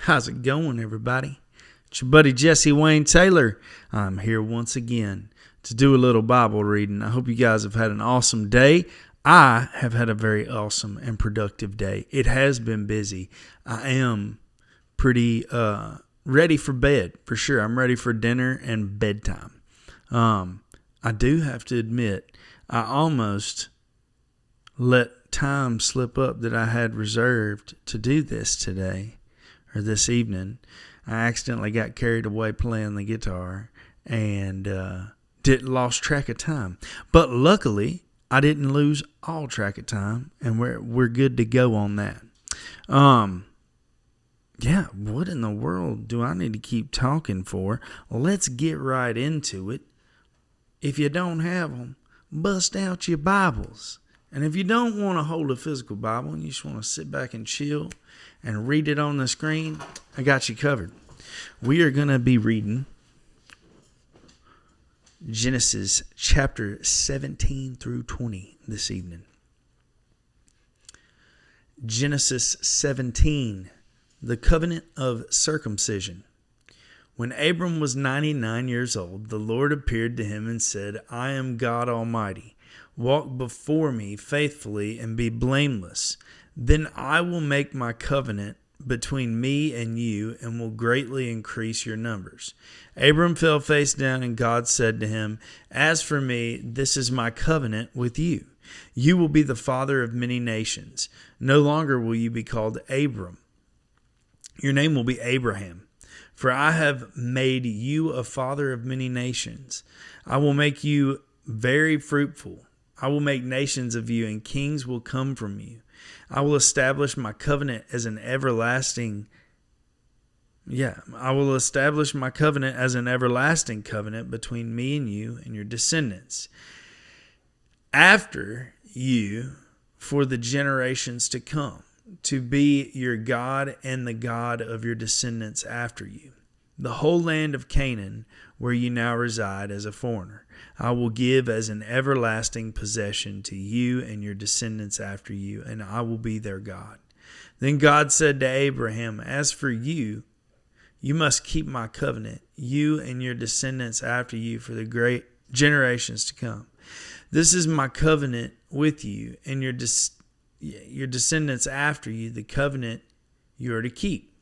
How's it going, everybody? It's your buddy Jesse Wayne Taylor. I'm here once again to do a little Bible reading. I hope you guys have had an awesome day. I have had a very awesome and productive day. It has been busy. I am pretty ready for bed, for sure. I'm ready for dinner and bedtime. I do have to admit, I almost let time slip up that I had reserved to do this today or this evening. I accidentally got carried away playing the guitar and lost track of time. But luckily, I didn't lose all track of time, and we're good to go on that. Yeah, what in the world do I need to keep talking for? Let's get right into it. If you don't have them, bust out your Bibles. And if you don't want to hold a physical Bible and you just want to sit back and chill and read it on the screen, I got you covered. We are going to be reading Genesis chapter 17 through 20 this evening. Genesis 17, the covenant of circumcision. When Abram was 99 years old, the Lord appeared to him and said, I am God Almighty. Walk before me faithfully and be blameless. Then I will make my covenant between me and you and will greatly increase your numbers. Abram fell face down, and God said to him, As for me, this is my covenant with you. You will be the father of many nations. No longer will you be called Abram. Your name will be Abraham. For I have made you a father of many nations. I will make you very fruitful. I will make nations of you, and kings will come from you. I will establish my covenant as an everlasting covenant between me and you and your descendants after you for the generations to come, to be your God and the God of your descendants after you. The whole land of Canaan, where you now reside as a foreigner, I will give as an everlasting possession to you and your descendants after you, and I will be their God. Then God said to Abraham, As for you, you must keep my covenant, you and your descendants after you for the great generations to come. This is my covenant with you and your descendants after you, the covenant you are to keep.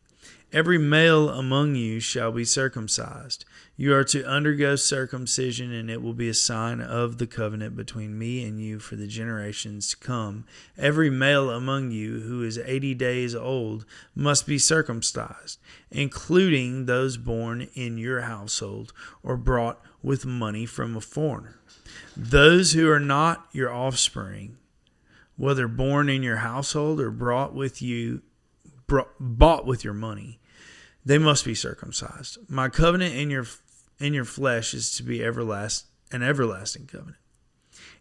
Every male among you shall be circumcised. You are to undergo circumcision, and it will be a sign of the covenant between me and you for the generations to come. Every male among you who is 80 days old must be circumcised, including those born in your household or brought with money from a foreigner. Those who are not your offspring, whether born in your household or bought with your money, they must be circumcised. My covenant in your flesh is to be an everlasting covenant.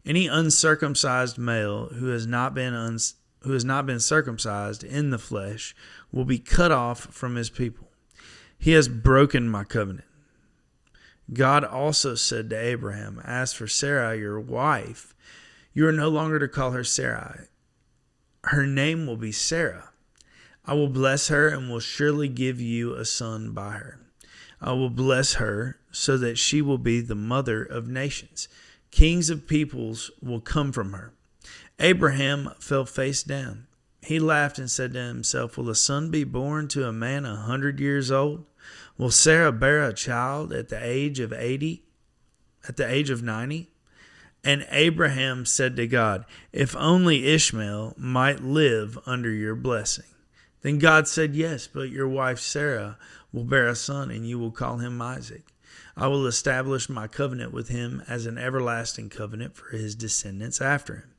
Any uncircumcised male who has not been circumcised in the flesh will be cut off from his people. He has broken my covenant. God also said to Abraham, As for Sarai, your wife, you are no longer to call her Sarai. Her name will be Sarah. I will bless her and will surely give you a son by her. I will bless her so that she will be the mother of nations. Kings of peoples will come from her. Abraham fell face down. He laughed and said to himself, Will a son be born to a man 100 years old? Will Sarah bear a child at the age of 80? At the age of 90? And Abraham said to God, If only Ishmael might live under your blessing. Then God said, Yes, but your wife Sarah will bear a son, and you will call him Isaac. I will establish my covenant with him as an everlasting covenant for his descendants after him.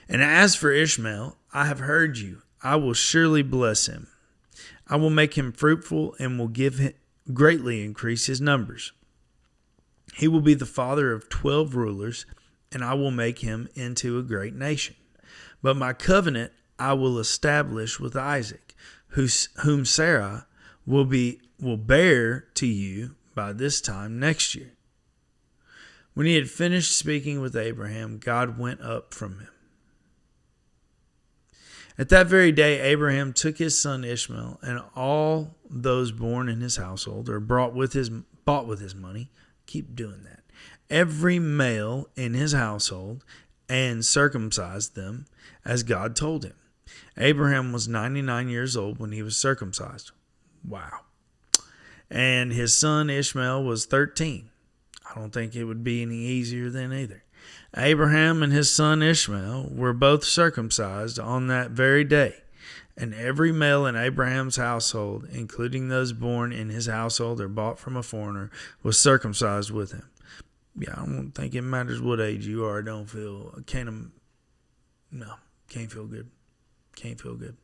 And as for Ishmael, I have heard you. I will surely bless him. I will make him fruitful and will greatly increase his numbers. He will be the father of 12 rulers, and I will make him into a great nation. But my covenant I will establish with Isaac, whom Sarah will bear to you by this time next year. When he had finished speaking with Abraham, God went up from him. At that very day, Abraham took his son Ishmael and all those born in his household or bought with his money. Keep doing that. Every male in his household and circumcised them as God told him. Abraham was 99 years old when he was circumcised. Wow. And his son Ishmael was 13. I don't think it would be any easier then either. Abraham and his son Ishmael were both circumcised on that very day, and every male in Abraham's household, including those born in his household or bought from a foreigner, was circumcised with him. Yeah, I don't think it matters what age you are. Can't feel good. Can't feel good.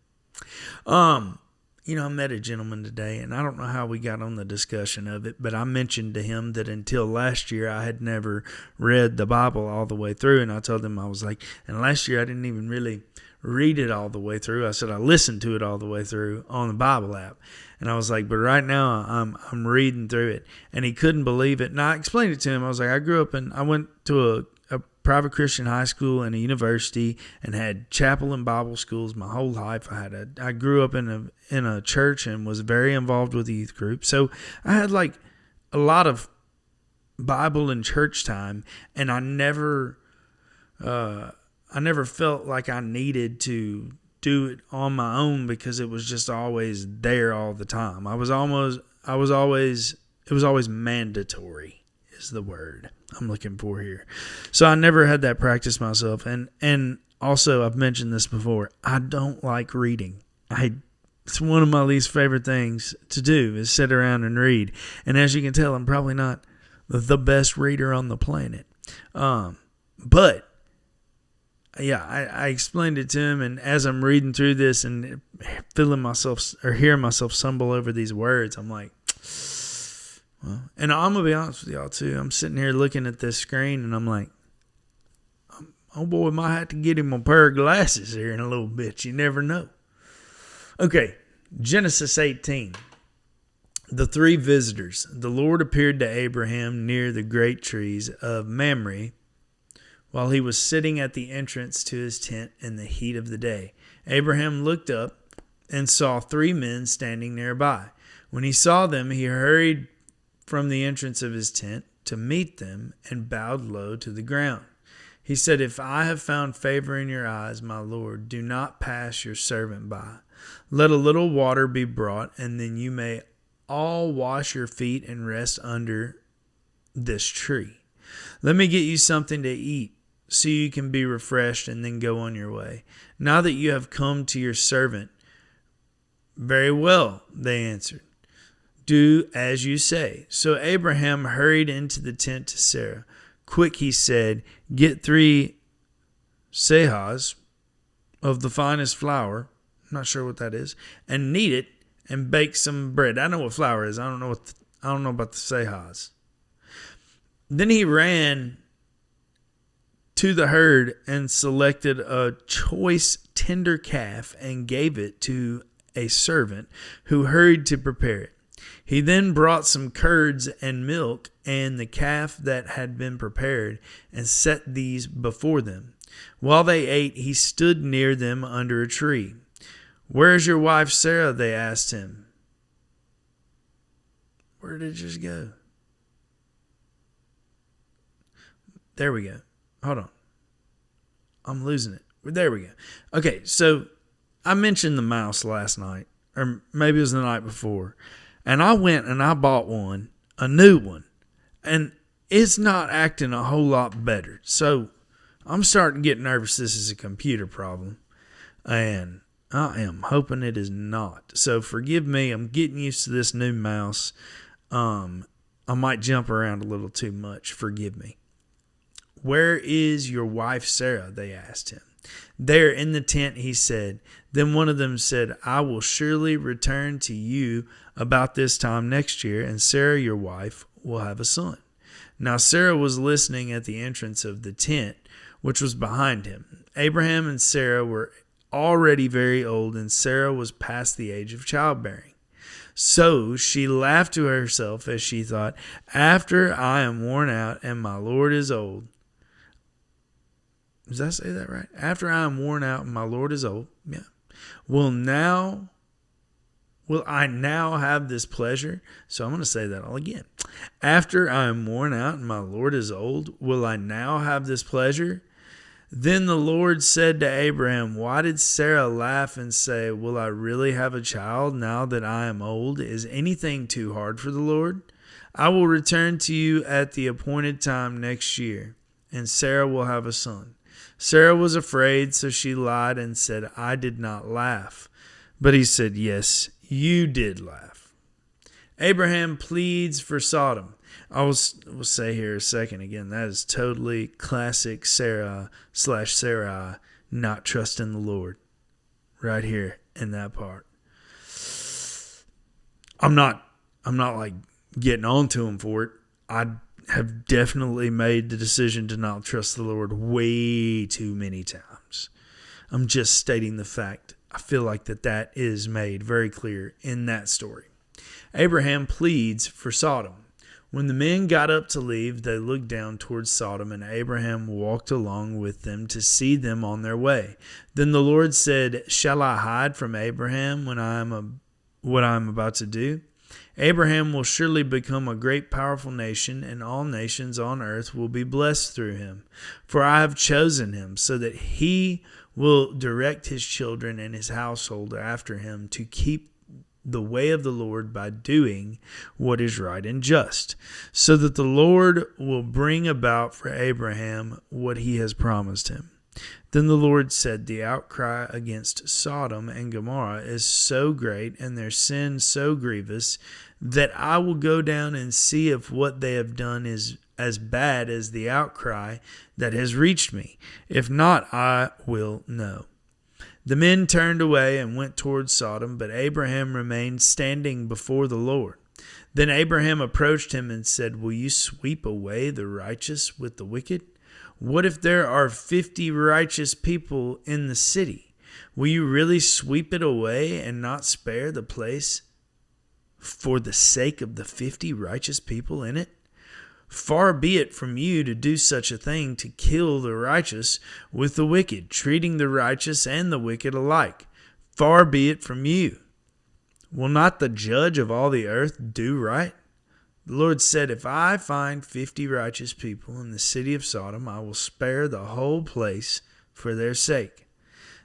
I met a gentleman today, and I don't know how we got on the discussion of it, but I mentioned to him that until last year I had never read the Bible all the way through, and I told him, I was like, and last year I didn't even really read it all the way through. I said I listened to it all the way through on the Bible app, and I was like, but right now I'm reading through it, and he couldn't believe it. And I explained it to him. I was like, I went to a private Christian high school and a university, and had chapel and Bible schools my whole life. I grew up in a church and was very involved with the youth group. So I had like a lot of Bible and church time, and I never felt like I needed to do it on my own because it was just always there all the time. It was always mandatory is the word I'm looking for here. So I never had that practice myself. And also, I've mentioned this before, I don't like reading. It's one of my least favorite things to do is sit around and read. And as you can tell, I'm probably not the best reader on the planet. But yeah, I explained it to him, and as I'm reading through this and feeling myself or hearing myself stumble over these words, I'm like, well, and I'm going to be honest with y'all too. I'm sitting here looking at this screen, and I'm like, oh boy, might have to get him a pair of glasses here in a little bit. You never know. Okay, Genesis 18. The three visitors. The Lord appeared to Abraham near the great trees of Mamre while he was sitting at the entrance to his tent in the heat of the day. Abraham looked up and saw three men standing nearby. When he saw them, he hurried from the entrance of his tent to meet them and bowed low to the ground. He said, "If I have found favor in your eyes, my Lord, do not pass your servant by. Let a little water be brought, and then you may all wash your feet and rest under this tree. Let me get you something to eat so you can be refreshed and then go on your way. Now that you have come to your servant." "Very well," they answered. "Do as you say." So Abraham hurried into the tent to Sarah. "Quick," he said, "get 3 seahs of the finest flour," I'm not sure what that is, "and knead it and bake some bread." I know what flour is. I don't know about the seahs. Then he ran to the herd and selected a choice tender calf and gave it to a servant who hurried to prepare it. He then brought some curds and milk and the calf that had been prepared and set these before them. While they ate, he stood near them under a tree. "Where is your wife Sarah?" they asked him. Where did it just go? There we go. Hold on. I'm losing it. There we go. Okay, so I mentioned the mouse last night, or maybe it was the night before, and I went and I bought one, a new one, and it's not acting a whole lot better. So I'm starting to get nervous this is a computer problem, and I am hoping it is not. So forgive me. I'm getting used to this new mouse. I might jump around a little too much. Forgive me. "Where is your wife Sarah?" they asked him. "There in the tent," he said. Then one of them said, "I will surely return to you about this time next year, and Sarah, your wife, will have a son." Now Sarah was listening at the entrance of the tent, which was behind him. Abraham and Sarah were already very old, and Sarah was past the age of childbearing. So she laughed to herself as she thought, "After I am worn out and my Lord is old." Does I say that right? "After I am worn out and my Lord is old." Yeah, Will I now have this pleasure? So I'm going to say that all again. After I am worn out and my Lord is old, will I now have this pleasure? Then the Lord said to Abraham, why did Sarah laugh and say, will I really have a child now that I am old? Is anything too hard for the Lord? I will return to you at the appointed time next year, and Sarah will have a son. Sarah was afraid, so she lied and said, I did not laugh. But he said, yes, you did laugh. Abraham pleads for Sodom. I will say here a second again, that is totally classic Sarah/Sarai not trusting the Lord right here in that part. I'm not like getting on to him for it. I have definitely made the decision to not trust the Lord way too many times. I'm just stating the fact. I feel like that is made very clear in that story. Abraham pleads for Sodom. When the men got up to leave, they looked down towards Sodom, and Abraham walked along with them to see them on their way. Then the Lord said, shall I hide from Abraham what I am about to do? Abraham will surely become a great powerful nation, and all nations on earth will be blessed through him. For I have chosen him, so that he will direct his children and his household after him to keep the way of the Lord by doing what is right and just, so that the Lord will bring about for Abraham what he has promised him. Then the Lord said, the outcry against Sodom and Gomorrah is so great and their sin so grievous that I will go down and see if what they have done is as bad as the outcry that has reached me. If not, I will know. The men turned away and went toward Sodom, but Abraham remained standing before the Lord. Then Abraham approached him and said, will you sweep away the righteous with the wicked? What if there are 50 righteous people in the city? Will you really sweep it away and not spare the place for the sake of the 50 righteous people in it? Far be it from you to do such a thing, to kill the righteous with the wicked, treating the righteous and the wicked alike. Far be it from you. Will not the judge of all the earth do right? The Lord said, if I find 50 righteous people in the city of Sodom, I will spare the whole place for their sake.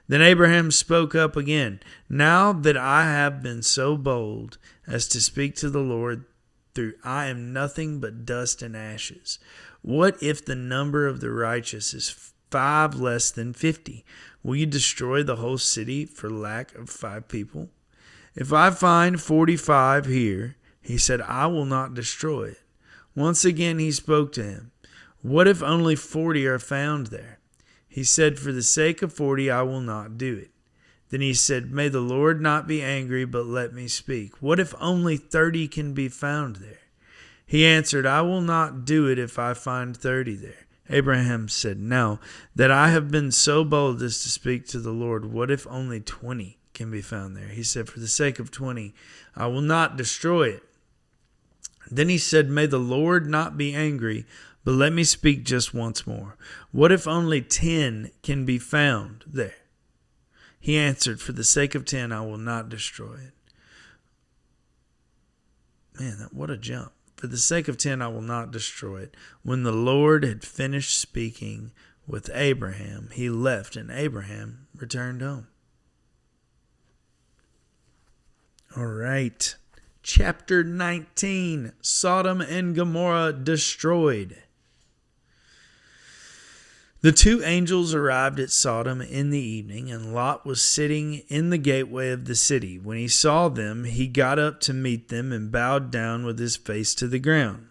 Then Abraham spoke up again, now that I have been so bold as to speak to the Lord, I am nothing but dust and ashes. What if the number of the righteous is 5 less than 50? Will you destroy the whole city for lack of 5 people? If I find 45 here, he said, I will not destroy it. Once again he spoke to him. What if only 40 are found there? He said, for the sake of 40 I will not do it. Then he said, may the Lord not be angry, but let me speak. What if only 30 can be found there? He answered, I will not do it if I find 30 there. Abraham said, now that I have been so bold as to speak to the Lord, what if only 20 can be found there? He said, for the sake of 20, I will not destroy it. Then he said, may the Lord not be angry, but let me speak just once more. What if only 10 can be found there? He answered, for the sake of 10, I will not destroy it. Man, what a jump. For the sake of 10, I will not destroy it. When the Lord had finished speaking with Abraham, he left, and Abraham returned home. All right. Chapter 19, Sodom and Gomorrah destroyed. The 2 angels arrived at Sodom in the evening, and Lot was sitting in the gateway of the city. When he saw them, he got up to meet them and bowed down with his face to the ground.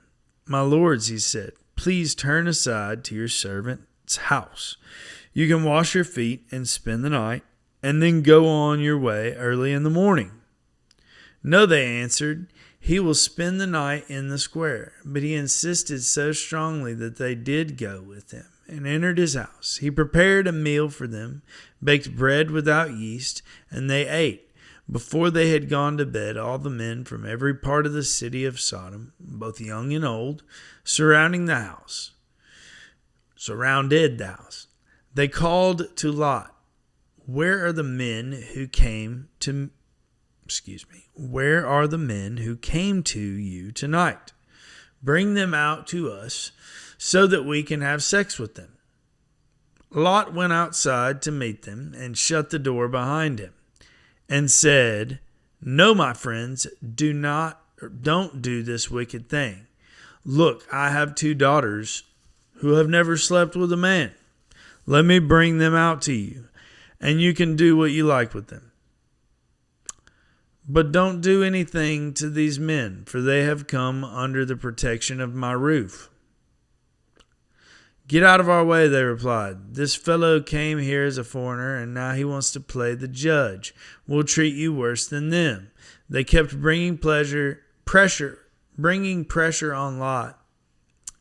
My lords, he said, please turn aside to your servant's house. You can wash your feet and spend the night, and then go on your way early in the morning. No, they answered, he will spend the night in the square. But he insisted so strongly that they did go with him and entered his house. He prepared a meal for them, baked bread without yeast, and they ate. Before they had gone to bed, all the men from every part of the city of Sodom, both young and old, surrounded the house. They called to Lot, Where are the men who came to Where are the men who came to you tonight? Bring them out to us so that we can have sex with them." Lot went outside to meet them and shut the door behind him and said, "No, my friends, don't do this wicked thing. Look, I have 2 daughters who have never slept with a man. Let me bring them out to you, and you can do what you like with them. But don't do anything to these men, for they have come under the protection of my roof." "Get out of our way," they replied. "This fellow came here as a foreigner, and now he wants to play the judge. We'll treat you worse than them." They kept bringing pressure on Lot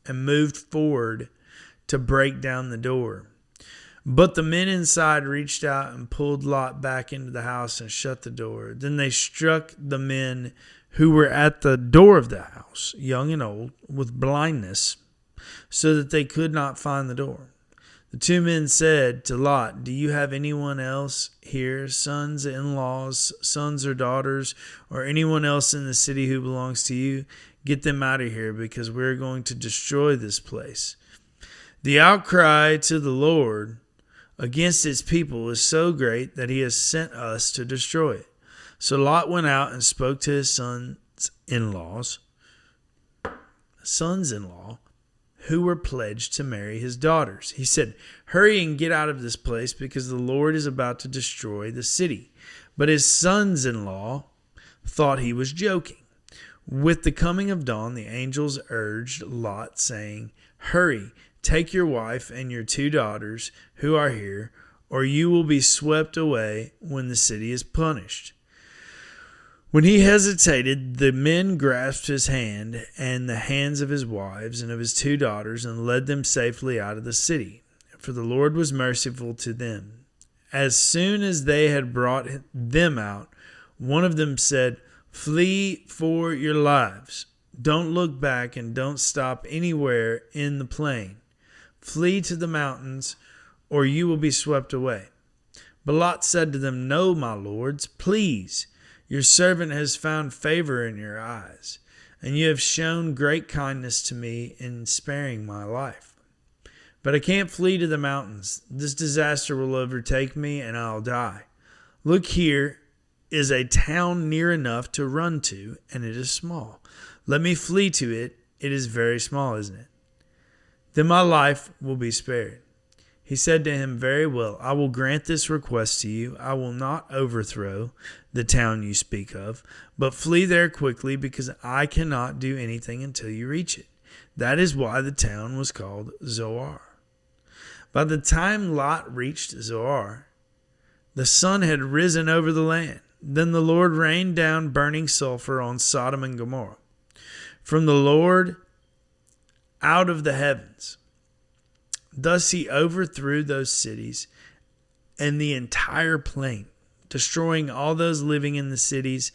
and moved forward to break down the door. But the men inside reached out and pulled Lot back into the house and shut the door. Then they struck the men who were at the door of the house, young and old, with blindness, so that they could not find the door. The 2 men said to Lot, "Do you have anyone else here, sons-in-laws, sons or daughters, or anyone else in the city who belongs to you? Get them out of here, because we're going to destroy this place." The outcry to the Lord against his people is so great that he has sent us to destroy it. So Lot went out and spoke to his sons-in-law, who were pledged to marry his daughters. He said, "Hurry and get out of this place, because the Lord is about to destroy the city." But his sons-in-law thought he was joking. With the coming of dawn, the angels urged Lot, saying, "Hurry, take your wife and your 2 daughters who are here, or you will be swept away when the city is punished." When he hesitated, the men grasped his hand and the hands of his wives and of his 2 daughters and led them safely out of the city, for the Lord was merciful to them. As soon as they had brought them out, one of them said, "Flee for your lives. Don't look back and don't stop anywhere in the plain. Flee to the mountains, or you will be swept away." But Lot said to them, "No, my lords, please. Your servant has found favor in your eyes, and you have shown great kindness to me in sparing my life. But I can't flee to the mountains. This disaster will overtake me, and I'll die. Look, here is a town near enough to run to, and it is small. Let me flee to it. It is very small, isn't it? Then my life will be spared." He said to him, "Very well, I will grant this request to you. I will not overthrow the town you speak of, but flee there quickly, because I cannot do anything until you reach it." That is why the town was called Zoar. By the time Lot reached Zoar, the sun had risen over the land. Then the Lord rained down burning sulfur on Sodom and Gomorrah from the Lord out of the heavens. Thus he overthrew those cities and the entire plain, destroying all those living in the cities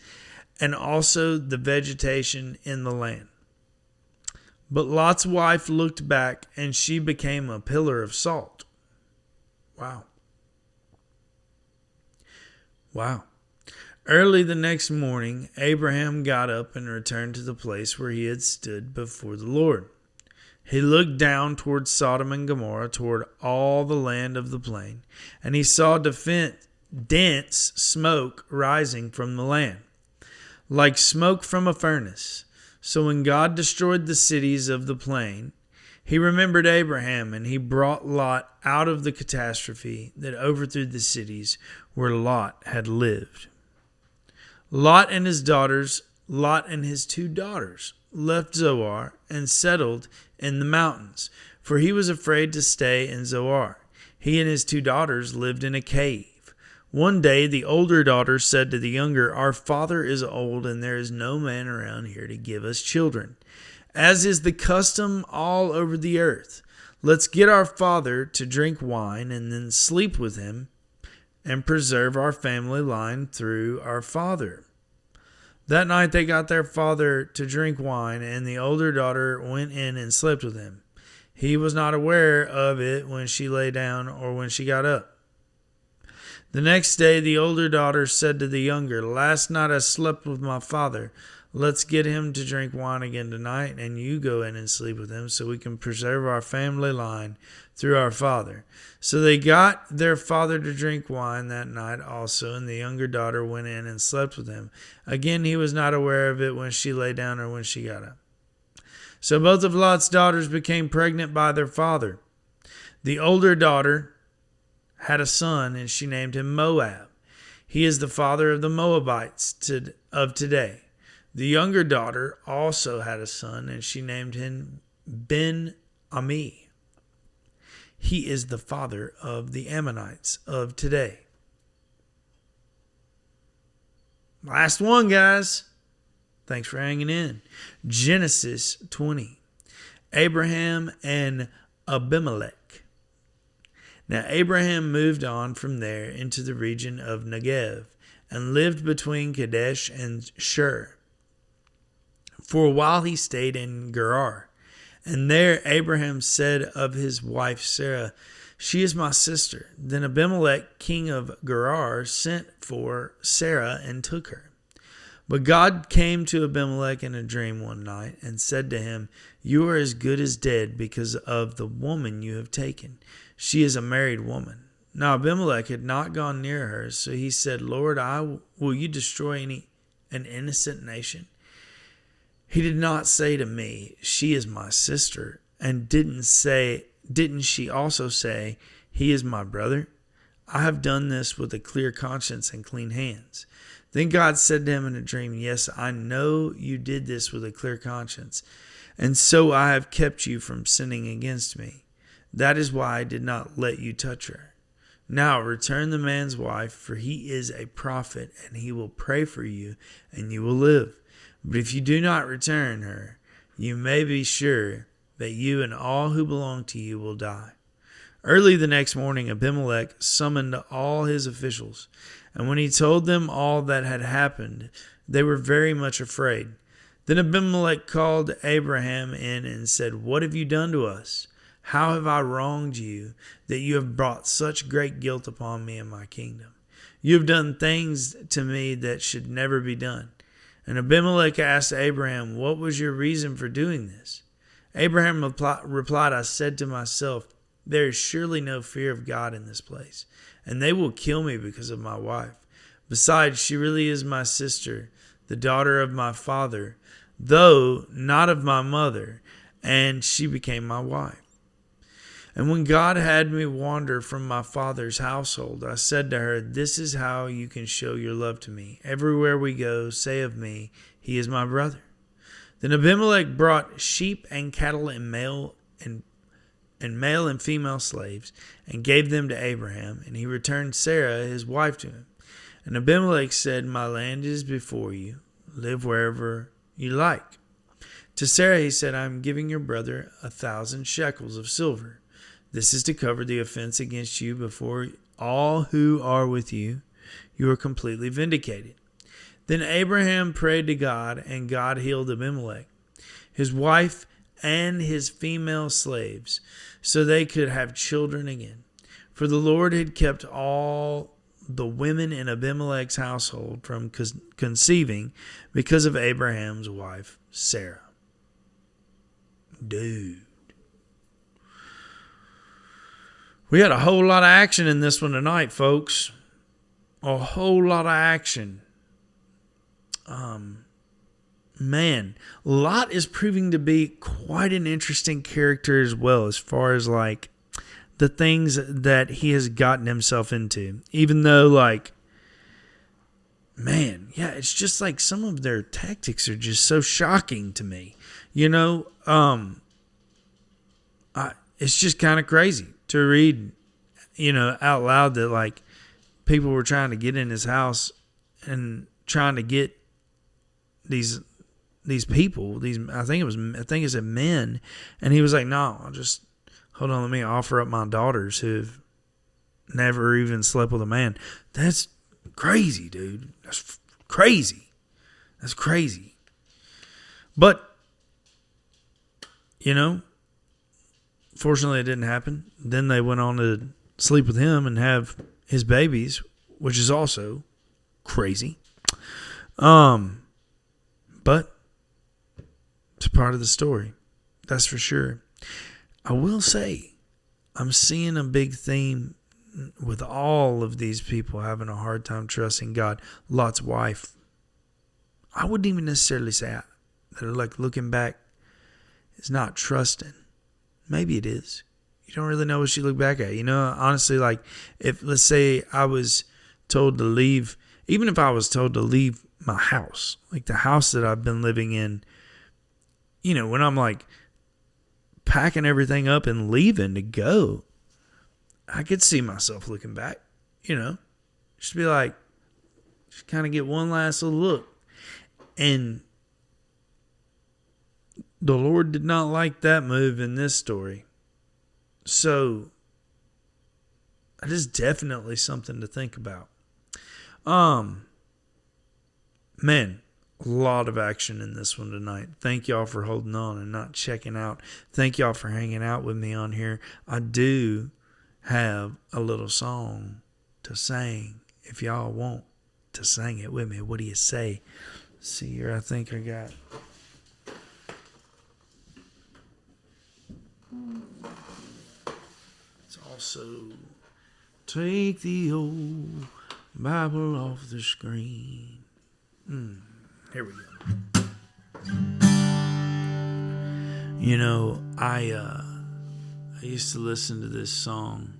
and also the vegetation in the land. But Lot's wife looked back, and she became a pillar of salt. Wow. Early the next morning, Abraham got up and returned to the place where he had stood before the Lord. He looked down toward Sodom and Gomorrah, toward all the land of the plain, and he saw dense smoke rising from the land, like smoke from a furnace. So when God destroyed the cities of the plain, he remembered Abraham, and he brought Lot out of the catastrophe that overthrew the cities where Lot had lived. Lot and his 2 daughters left Zoar and settled in the mountains, for he was afraid to stay in Zoar. He and his 2 daughters lived in a cave. One day the older daughter said to the younger, "Our father is old, and there is no man around here to give us children, as is the custom all over the earth. Let's get our father to drink wine and then sleep with him and preserve our family line through our father." That night they got their father to drink wine, and the older daughter went in and slept with him. He was not aware of it when she lay down or when she got up. The next day the older daughter said to the younger, "Last night I slept with my father. Let's get him to drink wine again tonight, and you go in and sleep with him so we can preserve our family line through our father." So they got their father to drink wine that night also, and the younger daughter went in and slept with him. Again, he was not aware of it when she lay down or when she got up. So both of Lot's daughters became pregnant by their father. The older daughter had a son, and she named him Moab. He is the father of the Moabites of today. The younger daughter also had a son, and she named him Ben-Ami. He is the father of the Ammonites of today. Last one, guys. Thanks for hanging in. Genesis 20. Abraham and Abimelech. Now Abraham moved on from there into the region of Negev and lived between Kadesh and Shur. For a while he stayed in Gerar. And there Abraham said of his wife Sarah, "She is my sister." Then Abimelech, king of Gerar, sent for Sarah and took her. But God came to Abimelech in a dream one night and said to him, "You are as good as dead because of the woman you have taken. She is a married woman." Now Abimelech had not gone near her, so he said, "Lord, will you destroy an innocent nation?" He did not say to me, "She is my sister," and didn't she also say, "He is my brother"? I have done this with a clear conscience and clean hands. Then God said to him in a dream, "Yes, I know you did this with a clear conscience, and so I have kept you from sinning against me. That is why I did not let you touch her. Now return the man's wife, for he is a prophet, and he will pray for you, and you will live. But if you do not return her, you may be sure that you and all who belong to you will die." Early the next morning, Abimelech summoned all his officials, and when he told them all that had happened, they were very much afraid. Then Abimelech called Abraham in and said, "What have you done to us? How have I wronged you that you have brought such great guilt upon me and my kingdom? You have done things to me that should never be done." And Abimelech asked Abraham, "What was your reason for doing this?" Abraham replied, "I said to myself, there is surely no fear of God in this place, and they will kill me because of my wife. Besides, she really is my sister, the daughter of my father, though not of my mother, and she became my wife. And when God had me wander from my father's household, I said to her, this is how you can show your love to me. Everywhere we go, say of me, he is my brother." Then Abimelech brought sheep and cattle and male and female slaves, and gave them to Abraham, and he returned Sarah his wife to him. And Abimelech said, "My land is before you. Live wherever you like." To Sarah he said, "I am giving your brother 1,000 shekels of silver. This is to cover the offense against you before all who are with you. You are completely vindicated." Then Abraham prayed to God, and God healed Abimelech, his wife, and his female slaves, so they could have children again. For the Lord had kept all the women in Abimelech's household from conceiving because of Abraham's wife, Sarah. Dude. We had a whole lot of action in this one tonight, folks. A whole lot of action. Man, Lot is proving to be quite an interesting character as well, as far as like the things that he has gotten himself into. Even though, like, man, yeah, it's just like some of their tactics are just so shocking to me. You know, it's just kind of crazy to read, you know, out loud that like people were trying to get in his house and trying to get these people, I think it said men, and he was like, "No, I'll just hold on, let me offer up my daughters who've never even slept with a man." That's crazy, dude. That's crazy. That's crazy. But, you know, fortunately it didn't happen. Then they went on to sleep with him and have his babies which is also crazy. But it's a part of the story. That's for sure. I will say, I'm seeing a big theme with all of these people having a hard time trusting God. Lot's wife. I wouldn't even necessarily say that they're like looking back is not trusting. Maybe it is. You don't really know what she looked back at. You know, honestly, like if, let's say I was told to leave, even if I was told to leave my house, like the house that I've been living in, you know, when I'm like packing everything up and leaving to go, I could see myself looking back, you know, just be like, just kind of get one last little look. And the Lord did not like that move in this story. So that is definitely something to think about. Man, a lot of action in this one tonight. Thank y'all for holding on and not checking out. Thank y'all for hanging out with me on here. I do have a little song to sing if y'all want to sing it with me. What do you say? Let's see here, I think I got... It's also take the old Bible off the screen. Here we go. You know, I used to listen to this song,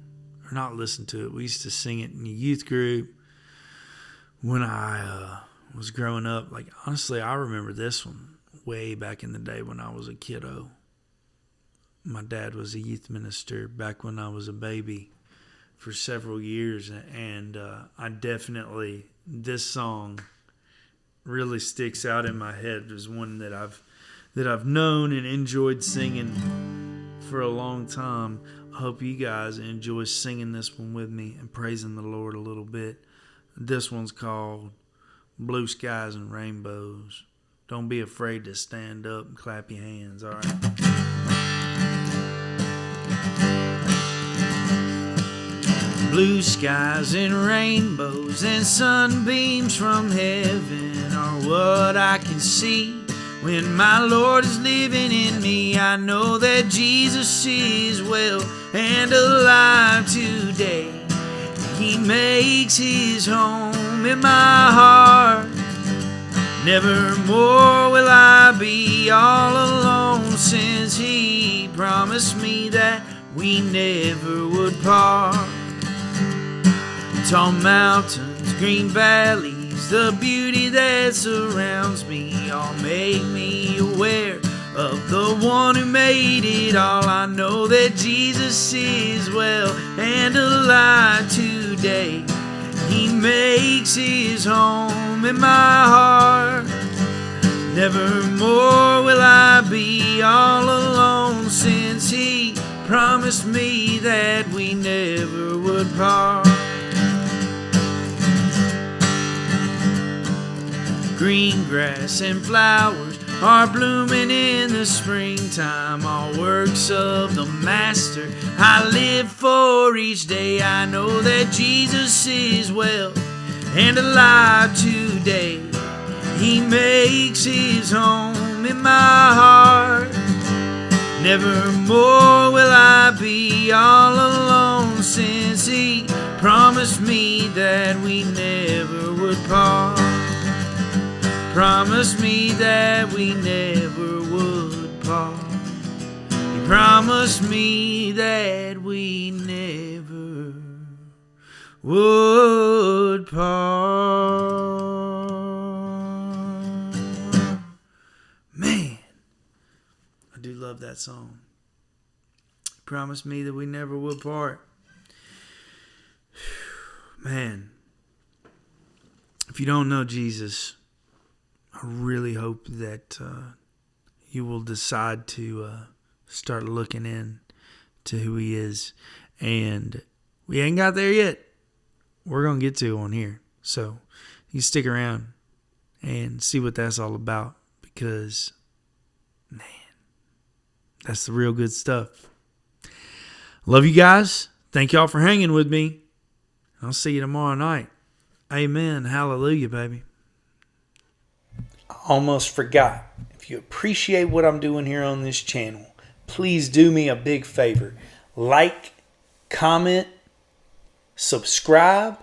or not listen to it. We used to sing it in the youth group when I was growing up. Like, honestly, I remember this one way back in the day when I was a kiddo. My dad was a youth minister back when I was a baby for several years, and I definitely, this song really sticks out in my head as one that I've known and enjoyed singing for a long time. I hope you guys enjoy singing this one with me and praising the Lord a little bit. This one's called Blue Skies and Rainbows. Don't be afraid to stand up and clap your hands, all right? Blue skies and rainbows and sunbeams from heaven are what I can see when my Lord is living in me. I know that Jesus is well and alive today. He makes his home in my heart. Never more will I be all alone, since he promised me that we never would part. Tall mountains, green valleys, the beauty that surrounds me all make me aware of the one who made it all. I know that Jesus is well and alive today. He makes his home in my heart. Never more will I be all alone, since he promised me that we never would part. Green grass and flowers are blooming in the springtime, all works of the Master I live for each day. I know that Jesus is well and alive today. He makes his home in my heart. Never more will I be all alone, since he promised me that we never would part. Promised me that we never would part. He promised me that we never would part. Man, I do love that song. He promised me that we never would part. Man, if you don't know Jesus, I really hope that you will decide to start looking in to who he is. And we ain't got there yet. We're going to get to on here. So you stick around and see what that's all about, because, man, that's the real good stuff. Love you guys. Thank y'all for hanging with me. I'll see you tomorrow night. Amen. Hallelujah, baby. I almost forgot. If you appreciate what I'm doing here on this channel, please do me a big favor. Like, comment, subscribe,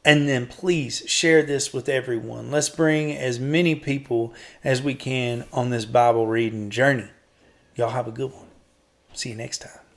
and then please share this with everyone. Let's bring as many people as we can on this Bible reading journey. Y'all have a good one. See you next time.